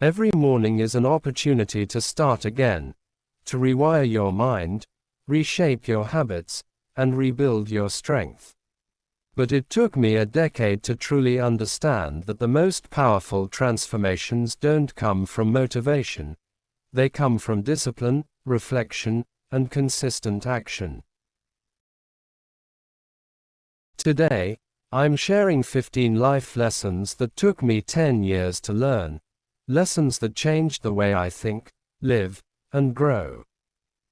Every morning is an opportunity to start again, to rewire your mind, reshape your habits, and rebuild your strength. But it took me a decade to truly understand that the most powerful transformations don't come from motivation. They come from discipline, reflection, and consistent action. Today, I'm sharing 15 life lessons that took me 10 years to learn. Lessons that changed the way I think, live, and grow.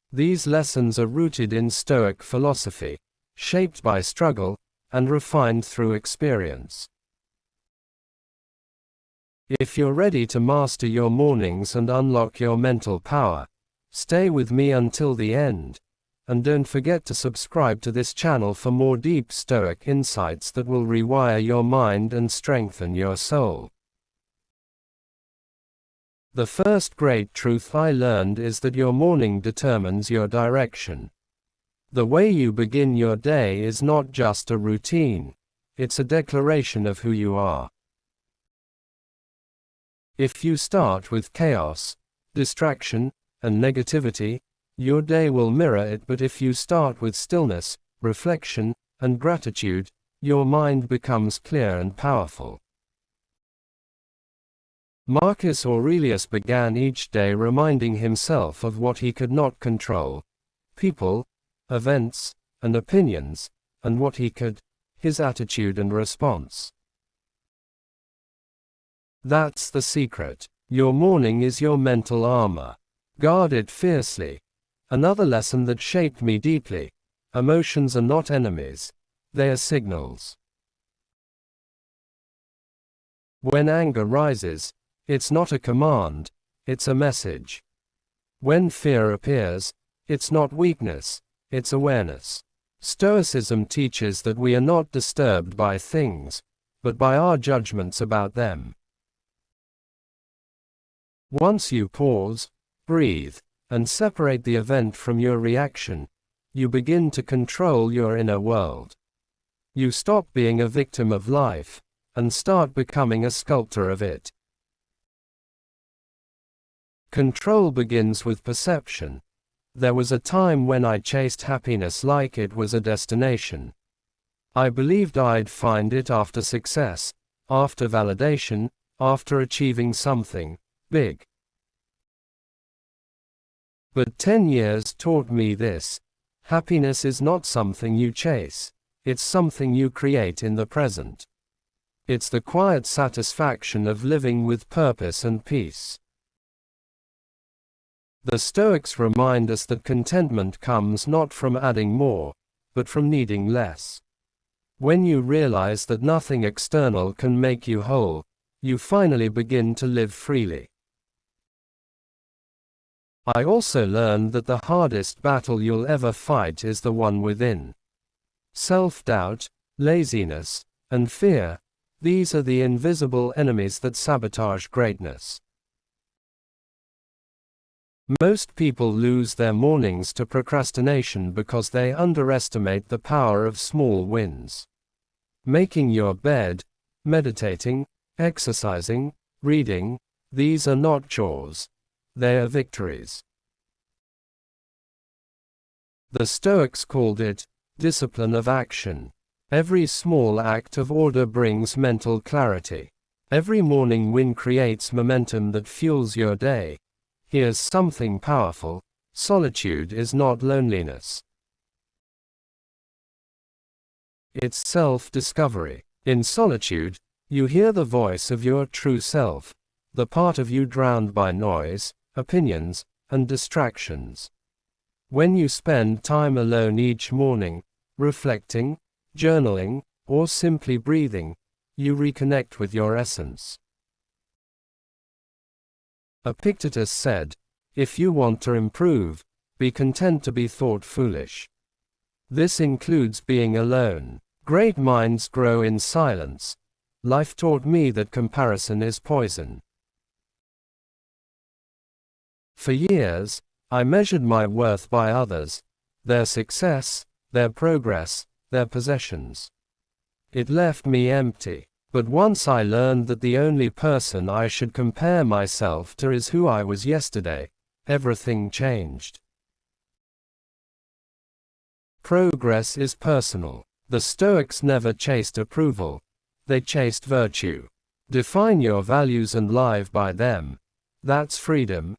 These lessons are rooted in Stoic philosophy, shaped by struggle, and refined through experience. If you're ready to master your mornings and unlock your mental power, stay with me until the end, and don't forget to subscribe to this channel for more deep Stoic insights that will rewire your mind and strengthen your soul. The first great truth I learned is that your morning determines your direction. The way you begin your day is not just a routine, it's a declaration of who you are. If you start with chaos, distraction, and negativity, your day will mirror it, but if you start with stillness, reflection, and gratitude, your mind becomes clear and powerful. Marcus Aurelius began each day reminding himself of what he could not control: people, events, and opinions, and what he could, his attitude and response. That's the secret. Your morning is your mental armor. Guard it fiercely. Another lesson that shaped me deeply: emotions are not enemies, they are signals. When anger rises, it's not a command, it's a message. When fear appears, it's not weakness, it's awareness. Stoicism teaches that we are not disturbed by things, but by our judgments about them. Once you pause, breathe, and separate the event from your reaction, you begin to control your inner world. You stop being a victim of life, and start becoming a sculptor of it. Control begins with perception. There was a time when I chased happiness like it was a destination. I believed I'd find it after success, after validation, after achieving something big. But 10 years taught me this: happiness is not something you chase, it's something you create in the present. It's the quiet satisfaction of living with purpose and peace. The Stoics remind us that contentment comes not from adding more, but from needing less. When you realize that nothing external can make you whole, you finally begin to live freely. I also learned that the hardest battle you'll ever fight is the one within. Self-doubt, laziness, and fear, these are the invisible enemies that sabotage greatness. Most people lose their mornings to procrastination because they underestimate the power of small wins. Making your bed, meditating, exercising, reading, these are not chores. They are victories. The Stoics called it discipline of action. Every small act of order brings mental clarity. Every morning win creates momentum that fuels your day. Here's something powerful: solitude is not loneliness. It's self-discovery. In solitude, you hear the voice of your true self, the part of you drowned by noise, opinions, and distractions. When you spend time alone each morning, reflecting, journaling, or simply breathing, you reconnect with your essence. Epictetus said, "If you want to improve, be content to be thought foolish." This includes being alone. Great minds grow in silence. Life taught me that comparison is poison. For years, I measured my worth by others, their success, their progress, their possessions. It left me empty. But once I learned that the only person I should compare myself to is who I was yesterday, everything changed. Progress is personal. The Stoics never chased approval. They chased virtue. Define your values and live by them. That's freedom.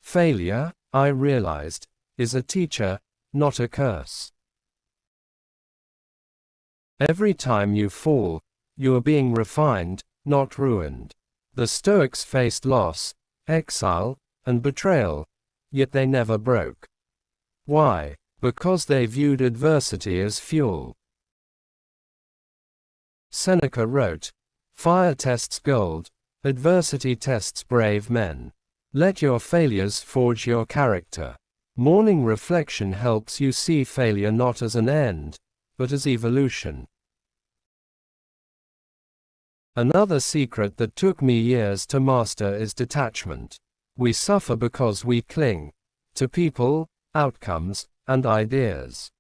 Failure, I realized, is a teacher, not a curse. Every time you fall, you are being refined, not ruined. The Stoics faced loss, exile, and betrayal, yet they never broke. Why? Because they viewed adversity as fuel. Seneca wrote, "Fire tests gold, adversity tests brave men. Let your failures forge your character." Morning reflection helps you see failure not as an end, but as evolution. Another secret that took me years to master is detachment. We suffer because we cling to people, outcomes, and ideas.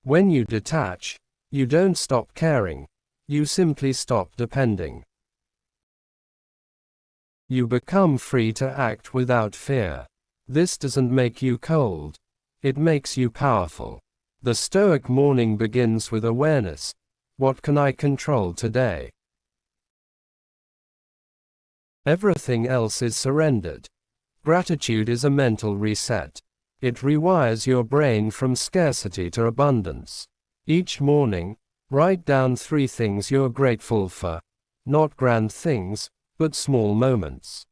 When you detach, you don't stop caring, you simply stop depending. You become free to act without fear. This doesn't make you cold, it makes you powerful. The Stoic morning begins with awareness. What can I control today? Everything else is surrendered. Gratitude is a mental reset. It rewires your brain from scarcity to abundance. Each morning, write down 3 things you're grateful for. Not grand things, but small moments.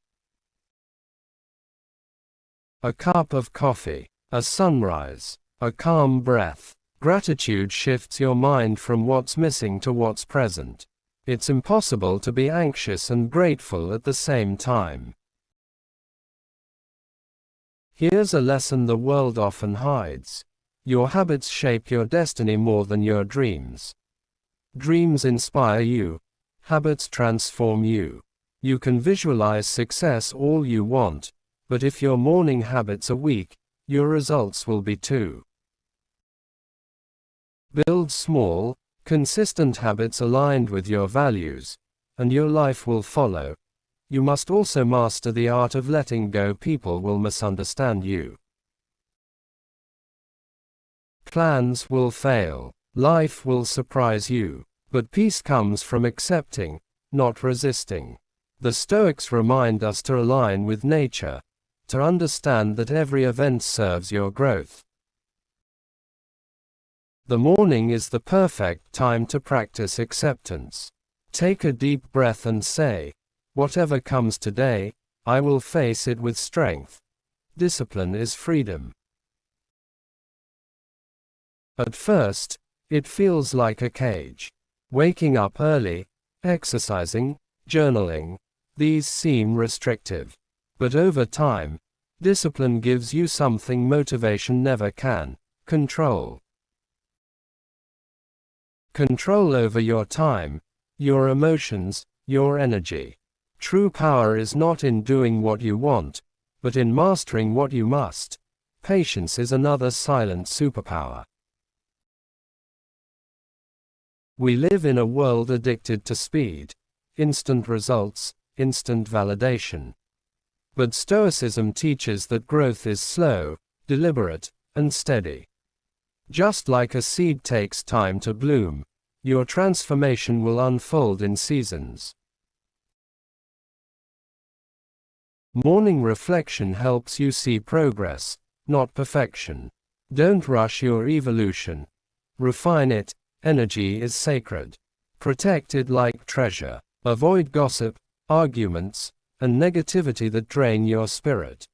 A cup of coffee, a sunrise, a calm breath. Gratitude shifts your mind from what's missing to what's present. It's impossible to be anxious and grateful at the same time. Here's a lesson the world often hides. Your habits shape your destiny more than your dreams. Dreams inspire you. Habits transform you. You can visualize success all you want, but if your morning habits are weak, your results will be too. Build small, consistent habits aligned with your values, and your life will follow. You must also master the art of letting go. People will misunderstand you. Plans will fail. Life will surprise you. But peace comes from accepting, not resisting. The Stoics remind us to align with nature, to understand that every event serves your growth. The morning is the perfect time to practice acceptance. Take a deep breath and say, "Whatever comes today, I will face it with strength." Discipline is freedom. At first, it feels like a cage. Waking up early, exercising, journaling, these seem restrictive. But over time, discipline gives you something motivation never can: control. Control over your time, your emotions, your energy. True power is not in doing what you want, but in mastering what you must. Patience is another silent superpower. We live in a world addicted to speed, instant results, instant validation. But Stoicism teaches that growth is slow, deliberate, and steady. Just like a seed takes time to bloom, your transformation will unfold in seasons. Morning reflection helps you see progress, not perfection. Don't rush your evolution. Refine it. Energy is sacred. Protect it like treasure. Avoid gossip, arguments, and negativity that drain your spirit.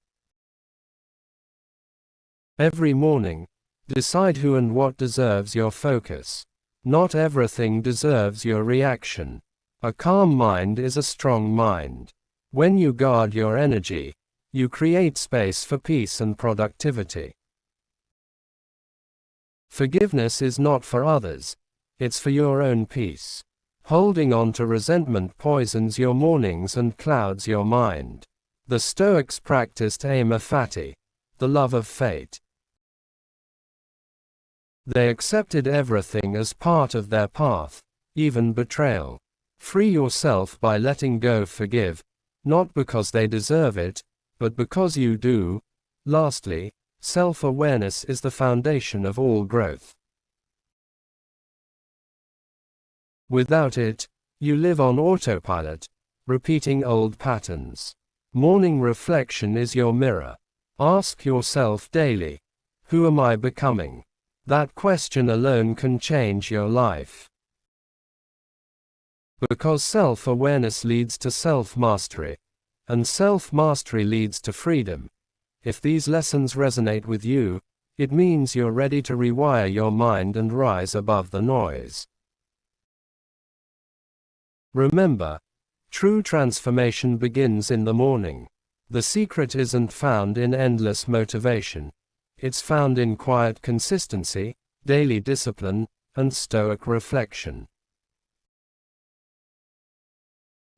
Every morning, decide who and what deserves your focus. Not everything deserves your reaction. A calm mind is a strong mind. When you guard your energy, you create space for peace and productivity. Forgiveness is not for others, it's for your own peace. Holding on to resentment poisons your mornings and clouds your mind. The Stoics practiced amor fati, the love of fate. They accepted everything as part of their path, even betrayal. Free yourself by letting go. Forgive, not because they deserve it, but because you do. Lastly, self-awareness is the foundation of all growth. Without it, you live on autopilot, repeating old patterns. Morning reflection is your mirror. Ask yourself daily, who am I becoming? That question alone can change your life. Because self-awareness leads to self-mastery, and self-mastery leads to freedom. If these lessons resonate with you, it means you're ready to rewire your mind and rise above the noise. Remember, true transformation begins in the morning. The secret isn't found in endless motivation. It's found in quiet consistency, daily discipline, and stoic reflection.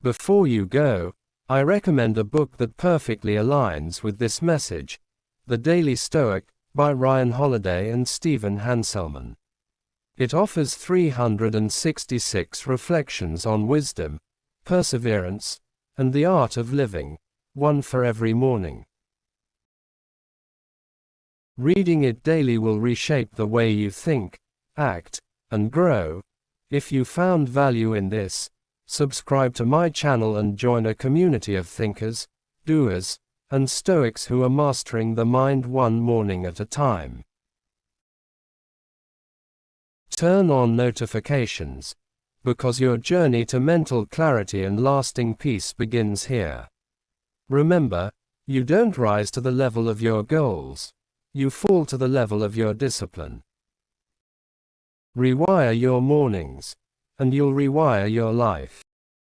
Before you go, I recommend a book that perfectly aligns with this message, The Daily Stoic, by Ryan Holiday and Stephen Hanselman. It offers 366 reflections on wisdom, perseverance, and the art of living, one for every morning. Reading it daily will reshape the way you think, act, and grow. If you found value in this, subscribe to my channel and join a community of thinkers, doers, and Stoics who are mastering the mind one morning at a time. Turn on notifications, because your journey to mental clarity and lasting peace begins here. Remember, you don't rise to the level of your goals, you fall to the level of your discipline. Rewire your mornings, and you'll rewire your life.